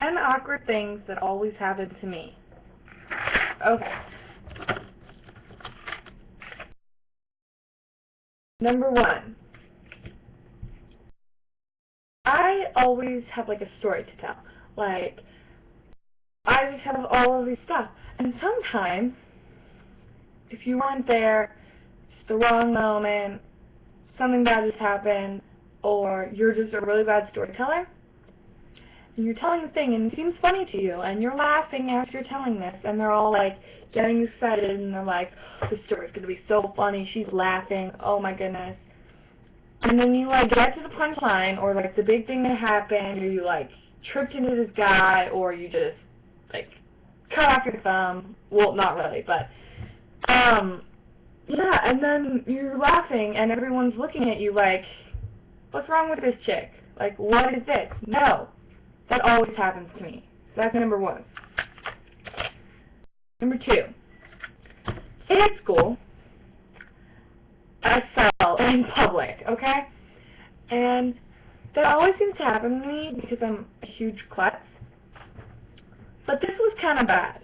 10 awkward things that always happen to me. Okay. Number 1. I always have like a story to tell. Like, I just have all of these stuff. And sometimes, if you weren't there, it's the wrong moment, something bad just happened, or you're just a really bad storyteller, and you're telling a thing and it seems funny to you, and you're laughing as you're telling this, and they're all like getting excited, and they're like, this story's going to be so funny, she's laughing, oh my goodness. And then you like get to the punchline, or like the big thing that happened, or you like tripped into this guy, or you just like cut off your thumb. Well, not really, but yeah, and then you're laughing, and everyone's looking at you like, what's wrong with this chick? Like, what is this? No. That always happens to me. So that's number 1. Number 2. In school, I fell in public, okay? And that always seems to happen to me because I'm a huge klutz. But this was kind of bad.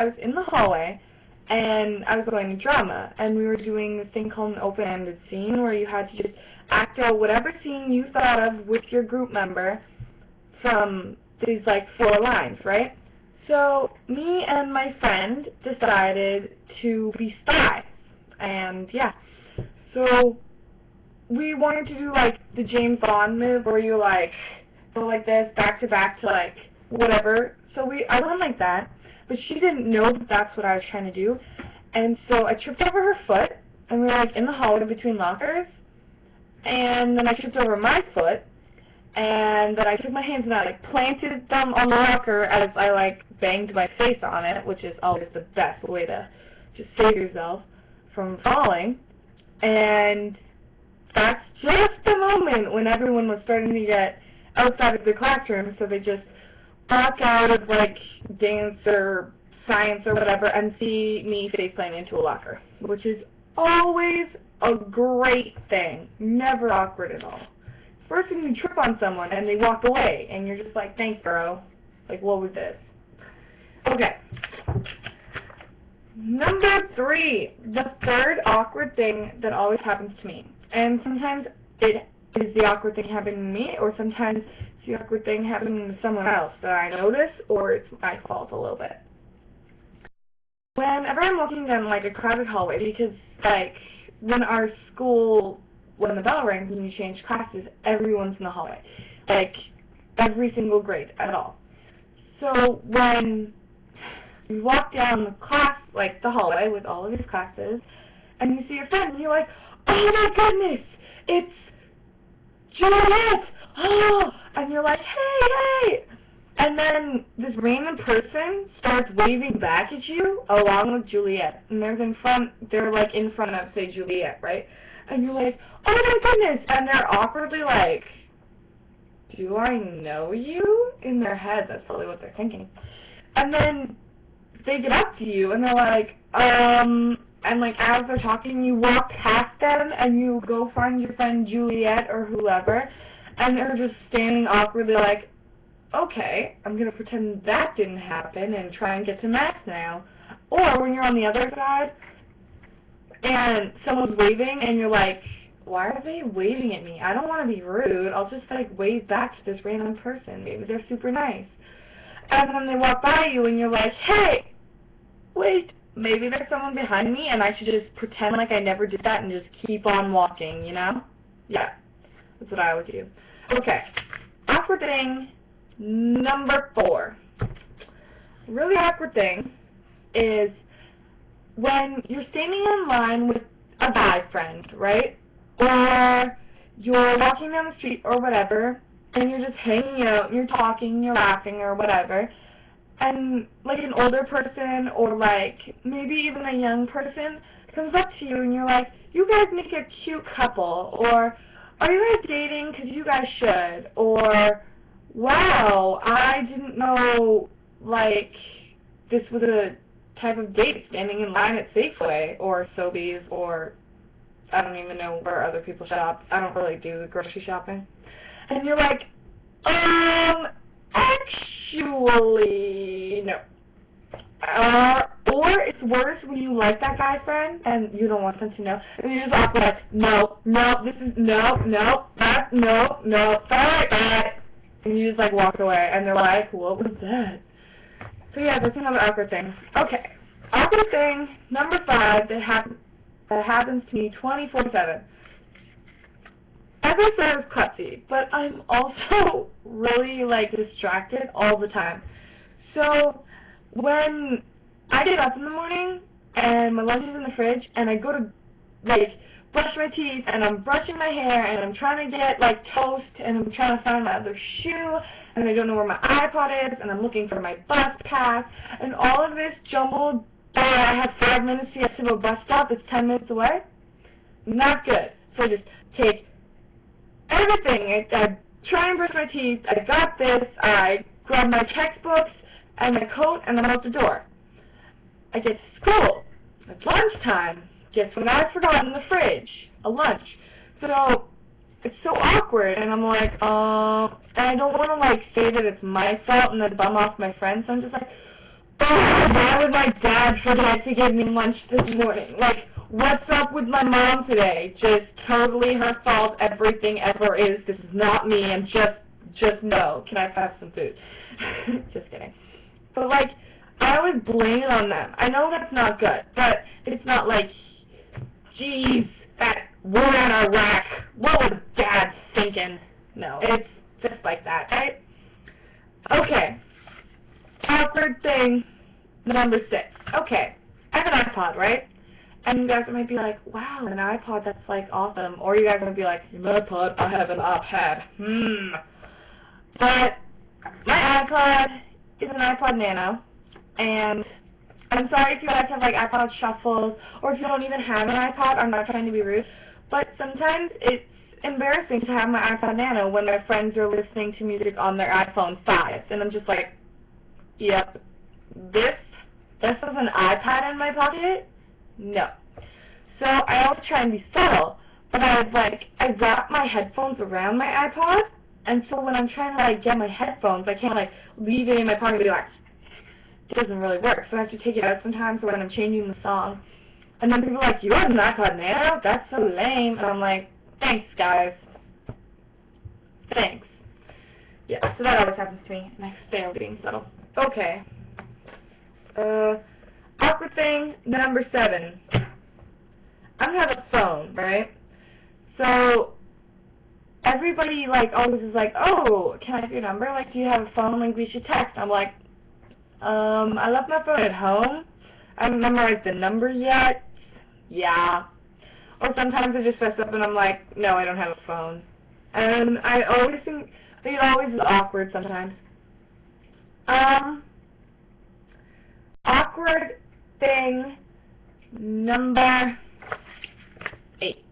I was in the hallway, and I was going to drama, and we were doing this thing called an open-ended scene where you had to just act out whatever scene you thought of with your group member from these, like, 4 lines, right? So me and my friend decided to be spies, and yeah. So we wanted to do, like, the James Bond move where you, like, go like this, back to back to, like, whatever. So I went like that, but she didn't know that that's what I was trying to do. And so I tripped over her foot, and we were, like, in the hallway between lockers. And then I tripped over my foot, and then I took my hands and I, like, planted them on the locker as I, like, banged my face on it, which is always the best way to just save yourself from falling. And that's just the moment when everyone was starting to get outside of the classroom, so they just walk out of, like, dance or science or whatever and see me faceplant into a locker, which is always a great thing. Never awkward at all. First thing, you trip on someone and they walk away, and you're just like, thanks, bro. Like, what was this? Okay. Number 3, the third awkward thing that always happens to me. And sometimes it is the awkward thing happening to me, or sometimes it's the awkward thing happening to someone else that I notice, or it's my fault a little bit. Whenever I'm walking down, like, a crowded hallway, because, like, when the bell rings and you change classes, everyone's in the hallway. Like, every single grade at all. So when you walk down the class, like, the hallway with all of these classes, and you see your friend, and you're like, oh my goodness, it's Juliet! Oh! And you're like, hey! And then this random person starts waving back at you along with Juliet. And they're like in front of, say, Juliet, right? And you're like, oh my goodness! And they're awkwardly like, do I know you? In their head, that's probably what they're thinking. And then they get up to you and they're like, and like as they're talking, you walk past them and you go find your friend Juliet or whoever, and they're just standing awkwardly like, okay, I'm going to pretend that didn't happen and try and get to Max now. Or when you're on the other side and someone's waving and you're like, why are they waving at me? I don't want to be rude. I'll just, like, wave back to this random person. Maybe they're super nice. And then they walk by you and you're like, hey, wait, maybe there's someone behind me and I should just pretend like I never did that and just keep on walking, you know? Yeah, that's what I would do. Okay, awkward thing number 4. Really awkward thing is when you're standing in line with a guy friend, right? Or you're walking down the street or whatever, and you're just hanging out, and you're talking, you're laughing or whatever, and like an older person or like maybe even a young person comes up to you and you're like, you guys make a cute couple, or are you guys dating because you guys should, or wow, I didn't know, like, this was a type of date, standing in line at Safeway or Sobeys or I don't even know where other people shop. I don't really do the grocery shopping. And you're like, actually, totally no. Or it's worse when you like that guy's friend and you don't want them to know, and you just awkward like, no, this is, no, sorry, bye. And you just like walk away, and they're like, what was that? So yeah, that's another awkward thing. Okay, awkward thing number 5 that happens to me 24/7. As I said, it's klutzy, but I'm also really like distracted all the time. So when I get up in the morning and my lunch is in the fridge and I go to like brush my teeth and I'm brushing my hair and I'm trying to get like toast and I'm trying to find my other shoe and I don't know where my iPod is and I'm looking for my bus pass and all of this jumbled, I have 5 minutes to get to a bus stop that's 10 minutes away. Not good. So I just take everything. I try and brush my teeth. I got this. I grab my textbooks and my coat and I'm out the door. I get to school. It's lunchtime. Guess what I forgot in the fridge? A lunch. So it's so awkward and I'm like, and I don't want to like say that it's my fault and then bum off my friends. So I'm just like, why would my dad forget to give me lunch this morning? Like, what's up with my mom today? Just totally her fault. Everything ever is. This is not me. And just no. Can I have some food? Just kidding. But like, I always blame it on them. I know that's not good, but it's not like, geez, that we're in Iraq. What was Dad thinking? No, it's just like that, right? Okay. Awkward thing number 6. Okay, I have an iPod, right? And you guys might be like, wow, an iPod, that's like awesome. Or you guys might be like, an iPod, I have an iPad. But my iPod is an iPod Nano. And I'm sorry if you guys have like iPod shuffles, or if you don't even have an iPod. I'm not trying to be rude, but sometimes it's embarrassing to have my iPod Nano when my friends are listening to music on their iPhone 5s, and I'm just like, yep, this is an iPad in my pocket? No. So I always try and be subtle, but I wrap my headphones around my iPod, and so when I'm trying to like get my headphones, I can't like leave it in my pocket and be like, it doesn't really work, so I have to take it out sometimes when I'm changing the song. And then people are like, you have an iPod Nano? That's so lame. And I'm like, thanks, guys. Thanks. Yeah, so that always happens to me, and I fail being subtle. Okay. Awkward thing number 7. I don't have a phone, right? So everybody like always is like, oh, can I have your number? Like, do you have a phone? Like, we should text. I'm like, I left my phone at home. I haven't memorized the number yet. Yeah. Or sometimes I just mess up and I'm like, no, I don't have a phone. And I always think it always is awkward sometimes. Awkward thing number 8.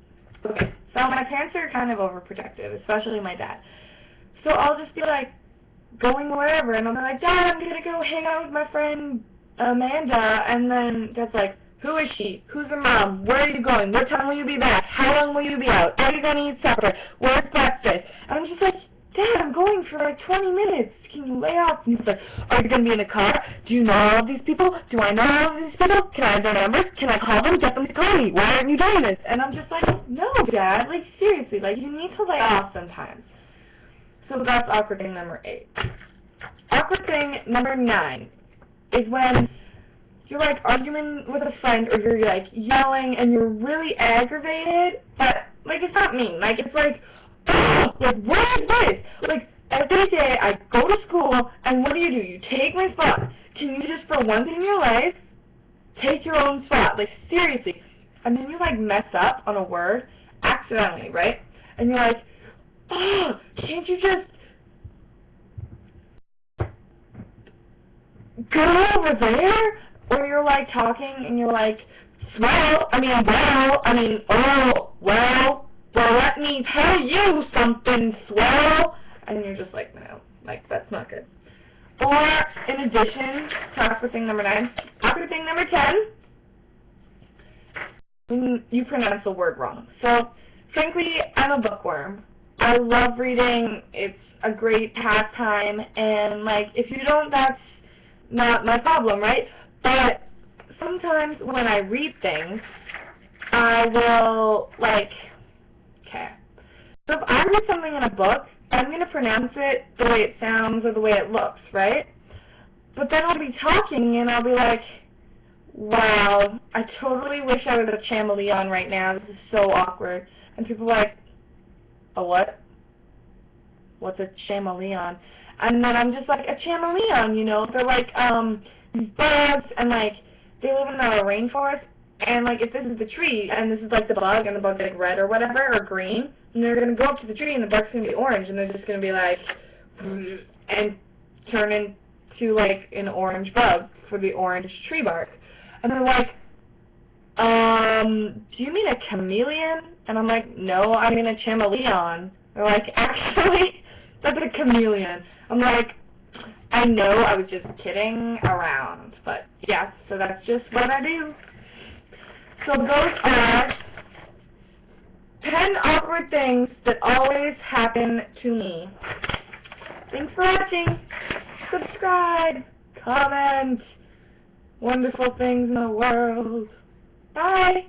Okay, so my parents are kind of overprotective, especially my dad. So I'll just be like, going wherever, and I'll be like, Dad, I'm going to go hang out with my friend Amanda, and then Dad's like, who is she? Who's her mom? Where are you going? What time will you be back? How long will you be out? Are you going to eat supper? Where's breakfast? And I'm just like, Dad, I'm going for like 20 minutes. Can you lay off? And he's like, are you going to be in a car? Do you know all of these people? Do I know all of these people? Can I have their numbers? Can I call them? Get them to call me. Why aren't you doing this? And I'm just like, no, Dad. Like, seriously. Like, you need to lay off sometimes. So that's awkward thing number 8. Awkward thing number 9 is when you're like arguing with a friend or you're like yelling and you're really aggravated, but like it's not mean. Like it's like, oh, like what is this? Like every day I go to school and what do? You take my spot. Can you just for once in your life take your own spot? Like seriously. And then you like mess up on a word accidentally, right? And you're like, oh, can't you just go over there? Or you're like talking and you're like, well, let me tell you something, swell. And you're just like, no, like that's not good. Or in addition to awkward thing number 9, awkward thing number 10, you pronounce the word wrong. So frankly, I'm a bookworm. I love reading. It's a great pastime, and, like, if you don't, that's not my problem, right? But sometimes when I read things, I will, like, okay. So if I read something in a book, I'm going to pronounce it the way it sounds or the way it looks, right? But then I'll be talking and I'll be like, wow, I totally wish I was a chameleon right now. This is so awkward. And people are like, a what? What's a chameleon? And then I'm just like, a chameleon, you know? They're like these birds, and like they live in the rainforest. And like if this is the tree, and this is like the bug, and the bug's like red or whatever, or green, and they're going to go up to the tree, and the bug's going to be orange, and they're just going to be like, and turn into like an orange bug for the orange tree bark. And they're like, do you mean a chameleon? And I'm like, no, I mean a chameleon. They're like, actually, that's a chameleon. I'm like, I know, I was just kidding around. But yeah, so that's just what I do. So those are 10 awkward things that always happen to me. Thanks for watching. Subscribe, comment, wonderful things in the world. Bye.